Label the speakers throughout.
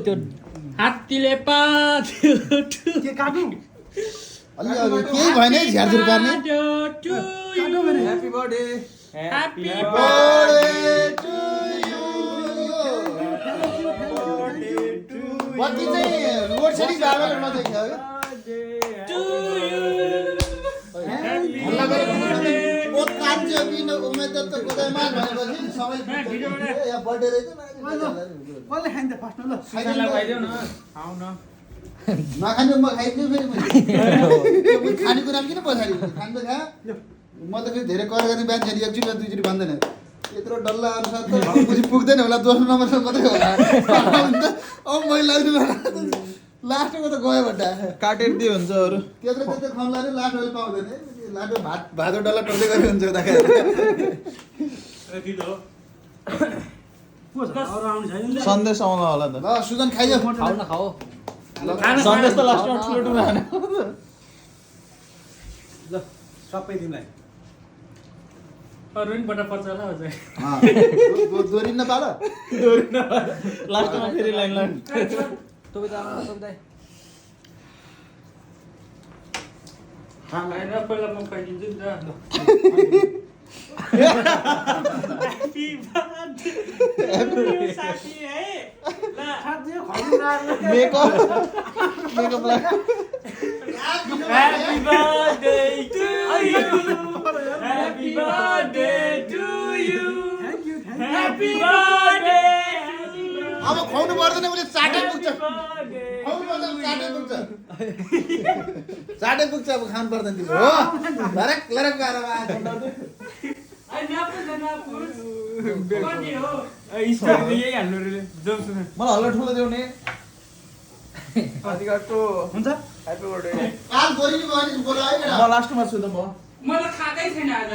Speaker 1: त्यो हात्तीले पाथ्यो
Speaker 2: के काटु
Speaker 3: अलि केही भएन है झ्यारझुर पार्ने
Speaker 2: happy birthday
Speaker 1: happy
Speaker 3: birthday to you बत्ती चाहिँ लोड सेडिङ भएर नदेखियो हल्ला गरेर ओ कान्छ बिन उम्मेदवार त गोदामा भनेपछि सबै या बर्थडे रहेछ
Speaker 2: कसले खान्छ फर्स्ट ल
Speaker 1: खाइदिनु भइदियो न खाऊ न
Speaker 3: नखानु म खाइदिनु फेरि मैले खानेकुरा किन पछाडि खानु त खा म त फेरि धेरै कर गर्ने मान्छे एकचोटि दुईचोटि भन्दैन यत्रो डल्ला अनुसार त पछि पुग्दैन होला दोस्रो नम्बरमा मात्रै होला अब मैले लाग्नु लास्टको त गयो भन्दा
Speaker 4: काटेर दियो हुन्छ अरू
Speaker 3: त्यत्रो खुवाउनु लाग्यो लास्ट मैले पाउँदैन लाटो भात डल्ला टर्दै गरे हुन्छ उता
Speaker 2: अरू आउनु छैन
Speaker 4: सन्देश आउन होला त
Speaker 3: ल सुजन खाइदियो
Speaker 1: खाऊ न खाऊ
Speaker 4: सन्देश त लास्टमा ठुलो ठुलो खाने
Speaker 2: ल सबै तिमीलाई
Speaker 1: अरू पनि बटा पर्छ होला अझै
Speaker 3: दोहोरिन नपाल
Speaker 4: लास्टमा फेरि लाइन लाइन
Speaker 1: होइन पहिला म खाइदिन्छु नि त ह्याप्पी बर्थडे साथी है ल
Speaker 4: मेकअप मेकअप लाग
Speaker 1: happy birthday to you happy birthday to you happy birthday
Speaker 3: अब खुवाउनु पर्दैन उसले चाटै पुग्छ खुवाउनु पर्दैन चाटै पुग्छ चाटै पुग्छ अब खानु पर्दैन तिम्रो हो लरक लरक गाएर
Speaker 4: मलाई हल्ला ठुलो देऊ नि अधिकारको
Speaker 2: हुन्छ
Speaker 4: ह्याप्पी बर्थडे
Speaker 3: काल गोरी पनि बोलायो
Speaker 4: म लास्टमा छु त म
Speaker 1: मलाई खाँदै छैन आज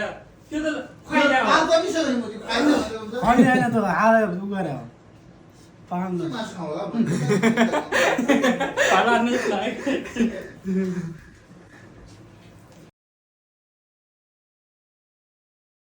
Speaker 1: त्यो त खुवाइदा
Speaker 3: काल पनि सक्यो म खाइदिनु
Speaker 2: खनि हैन त आएर उ गरे हो पाउँदैन
Speaker 3: मासु खाऊ होला
Speaker 1: पाला नै लाग्यो